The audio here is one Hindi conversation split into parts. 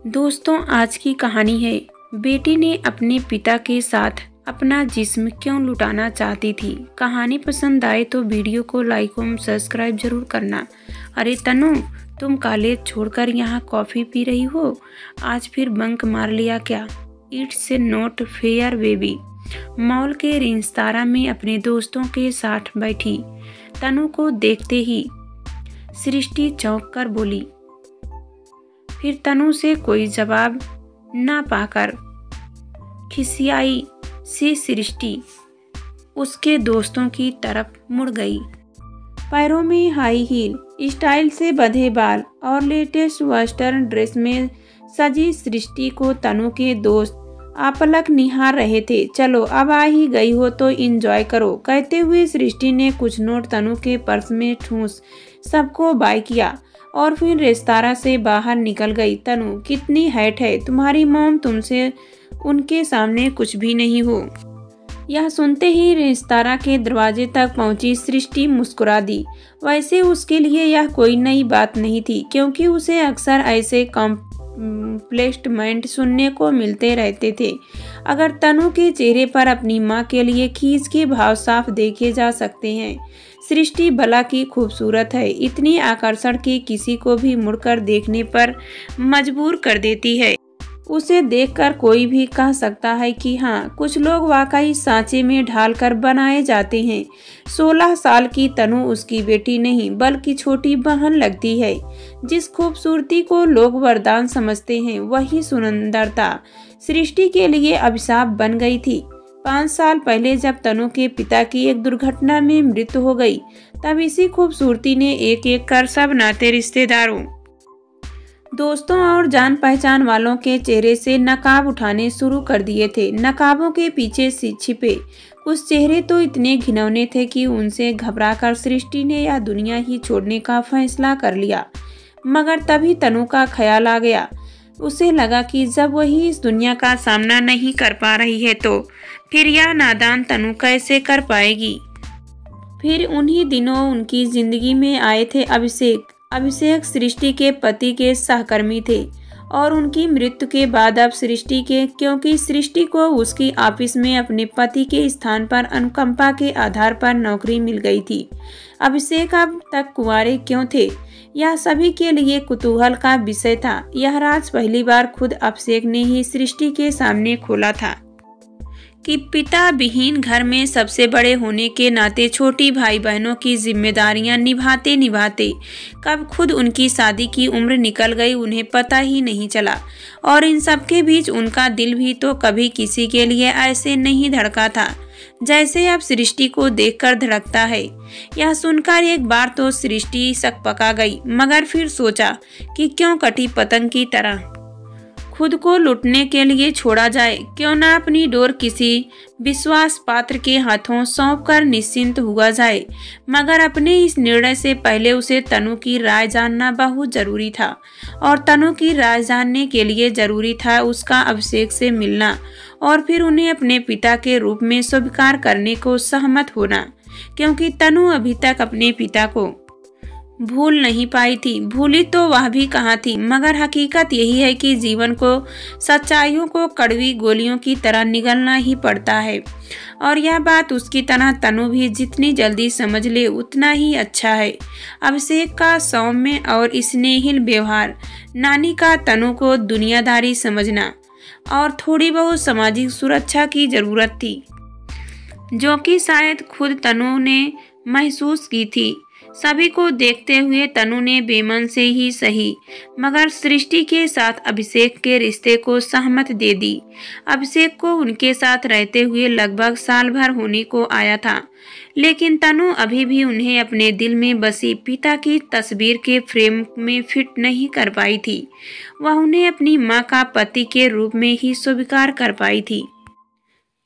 दोस्तों, आज की कहानी है बेटी ने अपने पिता के साथ अपना जिस्म क्यों लुटाना चाहती थी। कहानी पसंद आए तो वीडियो को लाइक और सब्सक्राइब जरूर करना। अरे तनु, तुम कॉलेज छोड़कर यहाँ कॉफ़ी पी रही हो? आज फिर बंक मार लिया क्या? It's not fair baby. Mall के रेस्तारा में अपने दोस्तों के साथ बैठी तनु को देखते ही सृष्टि चौंक कर बोली। फिर तनु से कोई जवाब न पाकर खिसियाई सी सृष्टि उसके दोस्तों की तरफ मुड़ गई। पैरों में हाई हील, स्टाइल से बंधे बाल और लेटेस्ट वेस्टर्न ड्रेस में सजी सृष्टि को तनु के दोस्त आपलक निहार रहे थे। चलो, अब आ ही गई हो तो एंजॉय करो, कहते हुए सृष्टि ने कुछ नोट तनु के पर्स में ठूस सबको बाय किया और फिर रेस्तारा से बाहर निकल गई। तनु, कितनी हैट है तुम्हारी मॉम, तुमसे उनके सामने कुछ भी नहीं हो। यह सुनते ही रेस्तारा के दरवाजे तक पहुंची सृष्टि मुस्कुरा दी। वैसे उसके लिए यह कोई नई बात नहीं थी, क्योंकि उसे अक्सर ऐसे कॉम्प्लीमेंट सुनने को मिलते रहते थे। अगर तनु के चेहरे पर अपनी माँ के लिए खींच के भाव साफ देखे जा सकते हैं। सृष्टि भला की खूबसूरत है, इतनी आकर्षण की किसी को भी मुड़कर देखने पर मजबूर कर देती है। उसे देखकर कोई भी कह सकता है कि हाँ, कुछ लोग वाकई सांचे में ढालकर बनाए जाते हैं। 16 साल की तनु उसकी बेटी नहीं बल्कि छोटी बहन लगती है। जिस खूबसूरती को लोग वरदान समझते हैं, वही सुंदरता सृष्टि के लिए अभिशाप बन गई थी। 5 साल पहले जब तनु के पिता की एक दुर्घटना में मृत्यु हो गई, तब इसी खूबसूरती ने एक एक कर सब नाते रिश्तेदारों, दोस्तों और जान पहचान वालों के चेहरे से नकाब उठाने शुरू कर दिए थे। नकाबों के पीछे छिपे कुछ चेहरे तो इतने घिनौने थे कि उनसे घबराकर सृष्टि ने यह दुनिया ही छोड़ने का फैसला कर लिया। मगर तभी तनु का ख्याल आ गया। उसे लगा कि जब वही इस दुनिया का सामना नहीं कर पा रही है तो फिर यह नादान तनु कैसे कर पाएगी। फिर उन्हीं दिनों उनकी जिंदगी में आए थे अभिषेक सृष्टि के पति के सहकर्मी थे और उनकी मृत्यु के बाद अब सृष्टि के, क्योंकि सृष्टि को उसकी ऑफिस में अपने पति के स्थान पर अनुकंपा के आधार पर नौकरी मिल गई थी। अभिषेक अब तक कुंवारे क्यों थे, यह सभी के लिए कुतूहल का विषय था। यह राज पहली बार खुद अभिषेक ने ही सृष्टि के सामने खोला था कि पिता विहीन घर में सबसे बड़े होने के नाते छोटी भाई बहनों की जिम्मेदारियां निभाते निभाते कब खुद उनकी शादी की उम्र निकल गई उन्हें पता ही नहीं चला। और इन सब के बीच उनका दिल भी तो कभी किसी के लिए ऐसे नहीं धड़का था जैसे अब सृष्टि को देखकर धड़कता है। यह सुनकर एक बार तो सृष्टि सकपका गई, मगर फिर सोचा कि क्यों कटी पतंग की तरह खुद को लुटने के लिए छोड़ा जाए, क्यों ना अपनी डोर किसी विश्वास पात्र के हाथों सौंपकर निश्चिंत हुआ जाए। मगर अपने इस निर्णय से पहले उसे तनु की राय जानना बहुत जरूरी था और तनु की राय जानने के लिए जरूरी था उसका अभिषेक से मिलना और फिर उन्हें अपने पिता के रूप में स्वीकार करने को सहमत होना, क्योंकि तनु अभी तक अपने पिता को भूल नहीं पाई थी। भूली तो वह भी कहाँ थी, मगर हकीकत यही है कि जीवन को सच्चाइयों को कड़वी गोलियों की तरह निगलना ही पड़ता है और यह बात उसकी तरह तनु भी जितनी जल्दी समझ ले उतना ही अच्छा है। अभिषेक का सौम्य और स्नेहिल व्यवहार, नानी का तनु को दुनियादारी समझना और थोड़ी बहुत सामाजिक सुरक्षा की जरूरत थी, जो कि शायद खुद तनु ने महसूस की थी। सभी को देखते हुए तनु ने बेमन से ही सही मगर सृष्टि के साथ अभिषेक के रिश्ते को सहमत दे दी। अभिषेक को उनके साथ रहते हुए लगभग साल भर होने को आया था, लेकिन तनु अभी भी उन्हें अपने दिल में बसी पिता की तस्वीर के फ्रेम में फिट नहीं कर पाई थी। वह उन्हें अपनी माँ का पति के रूप में ही स्वीकार कर पाई थी,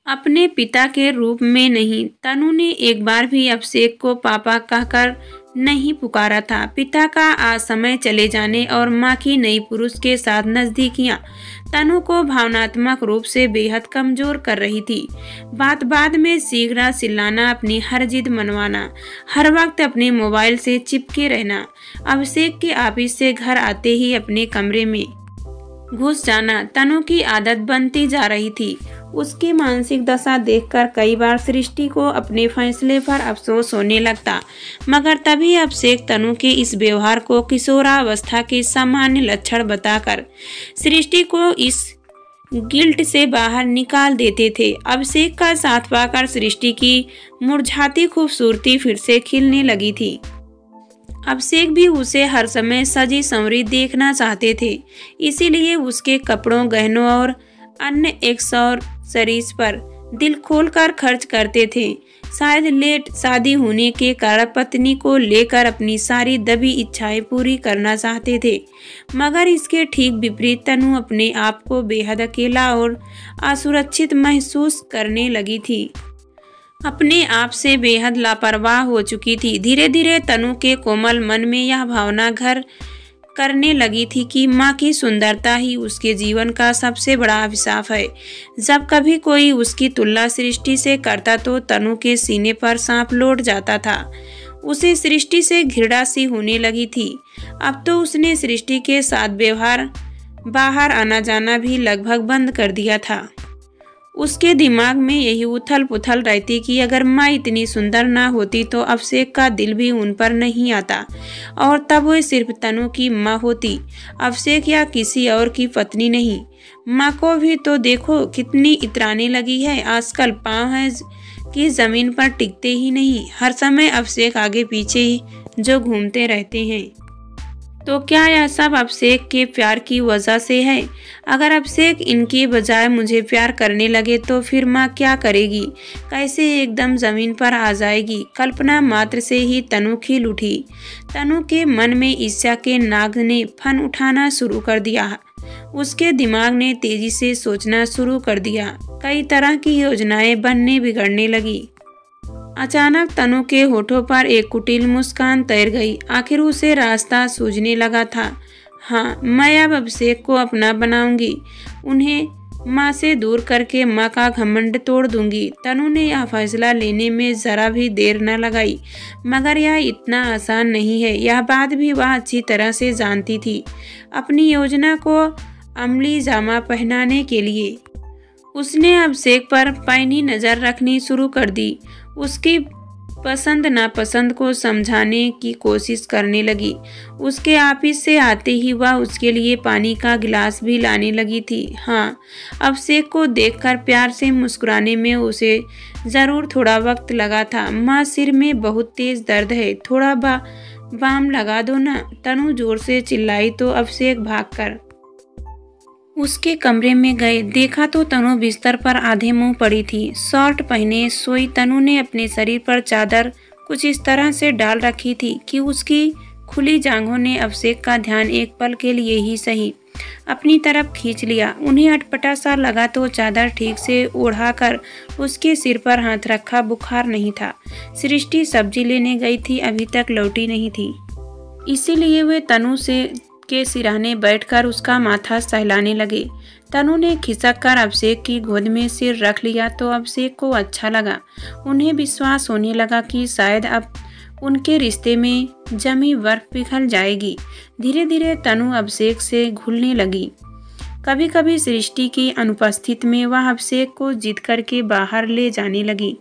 अपने पिता के रूप में नहीं। तनु ने एक बार भी अभिषेक को पापा कहकर नहीं पुकारा था। पिता का असमय चले जाने और माँ की नई पुरुष के साथ नजदीकियां तनु को भावनात्मक रूप से बेहद कमजोर कर रही थी। बात में शीघ्र चिल्लाना, अपनी हर जिद मनवाना, हर वक्त अपने मोबाइल से चिपके रहना, अभिषेक के ऑफिस से घर आते ही अपने कमरे में घुस जाना तनु की आदत बनती जा रही थी। उसकी मानसिक दशा देखकर कई बार सृष्टि को अपने फैसले पर अफसोस होने लगता, मगर तभी अभिषेक तनु के इस व्यवहार को किशोरावस्था के सामान्य लक्षण बताकर सृष्टि को इस गिल्ट से बाहर निकाल देते थे। अभिषेक का साथ पाकर सृष्टि की मुरझाती खूबसूरती फिर से खिलने लगी थी। अभिषेक भी उसे हर समय सजी संवरी देखना चाहते थे, इसीलिए उसके कपड़ों, गहनों और अन्य एक्सेसरीज पर दिल खोलकर खर्च करते थे। शायद लेट शादी होने के कारण पत्नी को लेकर अपनी सारी दबी इच्छाएं पूरी करना चाहते थे, मगर इसके ठीक विपरीत तनु अपने आप को बेहद अकेला और असुरक्षित महसूस करने लगी थी। अपने आप से बेहद लापरवाह हो चुकी थी। धीरे धीरे तनु के कोमल मन में यह भावना घर करने लगी थी कि माँ की सुंदरता ही उसके जीवन का सबसे बड़ा अभिशाप है। जब कभी कोई उसकी तुलना सृष्टि से करता तो तनु के सीने पर सांप लौट जाता था। उसे सृष्टि से घृणा सी होने लगी थी। अब तो उसने सृष्टि के साथ व्यवहार, बाहर आना जाना भी लगभग बंद कर दिया था। उसके दिमाग में यही उथल पुथल रहती कि अगर माँ इतनी सुंदर ना होती तो अभिषेक का दिल भी उन पर नहीं आता, और तब वो सिर्फ तनु की माँ होती, अभिषेक या किसी और की पत्नी नहीं। माँ को भी तो देखो कितनी इतराने लगी है, आजकल पाँव है कि जमीन पर टिकते ही नहीं, हर समय अभिषेक आगे पीछे ही जो घूमते रहते हैं। तो क्या यह सब अभिषेक के प्यार की वजह से है? अगर अभिषेक इनके बजाय मुझे प्यार करने लगे तो फिर माँ क्या करेगी? कैसे एकदम जमीन पर आ जाएगी? कल्पना मात्र से ही तनु खिल उठी। तनु के मन में ईर्ष्या के नाग ने फन उठाना शुरू कर दिया। उसके दिमाग ने तेजी से सोचना शुरू कर दिया। कई तरह की योजनाएं बनने बिगड़ने लगी। अचानक तनु के होठों पर एक कुटिल मुस्कान तैर गई। आखिर उसे रास्ता सूझने लगा था। हाँ, मैं अब अभिषेक को अपना बनाऊंगी, उन्हें माँ से दूर करके माँ का घमंड तोड़ दूंगी। तनु ने यह फैसला लेने में जरा भी देर न लगाई, मगर यह इतना आसान नहीं है, यह बात भी वह अच्छी तरह से जानती थी। अपनी योजना को अमली जामा पहनाने के लिए उसने अभिषेक पर पैनी नजर रखनी शुरू कर दी। उसकी पसंद नापसंद को समझाने की कोशिश करने लगी। उसके ऑफिस से आते ही वह उसके लिए पानी का गिलास भी लाने लगी थी। हाँ, अभिषेक को देखकर प्यार से मुस्कुराने में उसे ज़रूर थोड़ा वक्त लगा था। माँ, सिर में बहुत तेज दर्द है, थोड़ा बाम लगा दो ना। तनु जोर से चिल्लाई तो अभिषेक भागकर उसके कमरे में गए। देखा तो तनु बिस्तर पर आधे मुंह पड़ी थी, शॉर्ट पहने सोई। तनु ने अपने शरीर पर चादर कुछ इस तरह से डाल रखी थी कि उसकी खुली जांघों ने अभिषेक का ध्यान एक पल के लिए ही सही अपनी तरफ खींच लिया। उन्हें अटपटा सा लगा तो चादर ठीक से ओढ़ाकर उसके सिर पर हाथ रखा। बुखार नहीं था। सृष्टि सब्जी लेने गई थी, अभी तक लौटी नहीं थी, इसीलिए वे तनु से के सिरहाने बैठकर उसका माथा सहलाने लगे। तनु ने खिसक कर अभिषेक की गोद में सिर रख लिया तो अभिषेक को अच्छा लगा। उन्हें विश्वास होने लगा कि शायद अब उनके रिश्ते में जमी बर्फ पिघल जाएगी। धीरे धीरे तनु अभिषेक से घुलने लगी। कभी कभी सृष्टि की अनुपस्थिति में वह अभिषेक को जिद करके बाहर ले जाने लगी।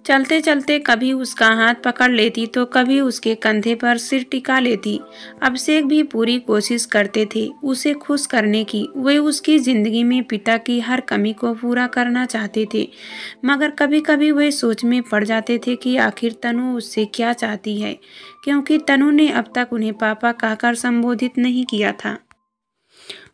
चलते चलते कभी उसका हाथ पकड़ लेती तो कभी उसके कंधे पर सिर टिका लेती। अभिषेक भी पूरी कोशिश करते थे उसे खुश करने की। वे उसकी जिंदगी में पिता की हर कमी को पूरा करना चाहते थे, मगर कभी कभी वे सोच में पड़ जाते थे कि आखिर तनु उससे क्या चाहती है, क्योंकि तनु ने अब तक उन्हें पापा कहकर संबोधित नहीं किया था।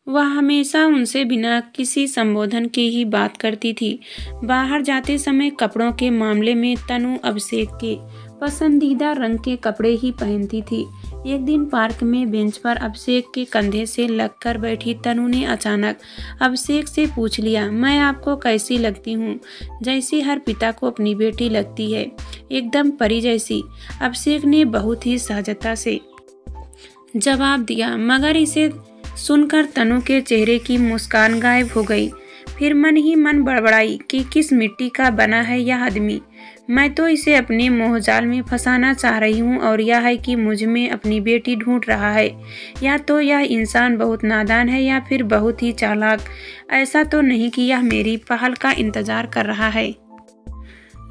वह हमेशा उनसे बिना किसी संबोधन के ही बात करती थी। बाहर जाते समय कपड़ों के मामले में तनु अभिषेक के पसंदीदा रंग के कपड़े ही पहनती थी। एक दिन पार्क में बेंच पर अभिषेक के कंधे से लगकर बैठी तनु ने अचानक अभिषेक से पूछ लिया, मैं आपको कैसी लगती हूँ? जैसी हर पिता को अपनी बेटी लगती है, एकदम परी जैसी। अभिषेक ने बहुत ही सहजता से जवाब दिया, मगर इसे सुनकर तनु के चेहरे की मुस्कान गायब हो गई। फिर मन ही मन बड़बड़ाई कि किस मिट्टी का बना है यह आदमी। मैं तो इसे अपने मोहजाल में फंसाना चाह रही हूँ और यह है कि मुझ में अपनी बेटी ढूंढ रहा है। या तो यह इंसान बहुत नादान है या फिर बहुत ही चालाक। ऐसा तो नहीं कि यह मेरी पहल का इंतजार कर रहा है।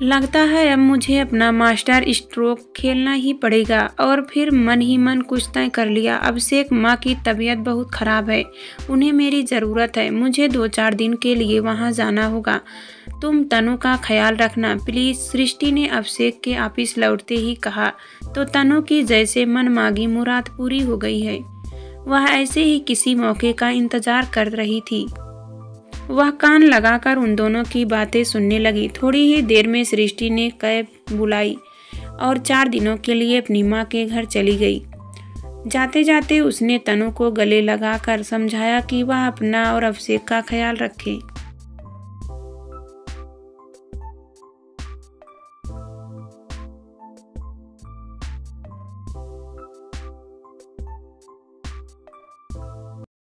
लगता है अब मुझे अपना मास्टर स्ट्रोक खेलना ही पड़ेगा। और फिर मन ही मन कुछ तय कर लिया। अभिषेक माँ की तबीयत बहुत ख़राब है, उन्हें मेरी ज़रूरत है। मुझे 2-4 दिन के लिए वहाँ जाना होगा। तुम तनु का ख्याल रखना प्लीज़, सृष्टि ने अभिषेक के ऑफिस लौटते ही कहा। तो तनु की जैसे मनमांगी मुराद पूरी हो गई है। वह ऐसे ही किसी मौके का इंतजार कर रही थी। वह कान लगाकर उन दोनों की बातें सुनने लगी। थोड़ी ही देर में सृष्टि ने कैब बुलाई और 4 दिनों के लिए अपनी माँ के घर चली गई। जाते जाते उसने तनु को गले लगाकर समझाया कि वह अपना और अभिषेक का ख्याल रखे।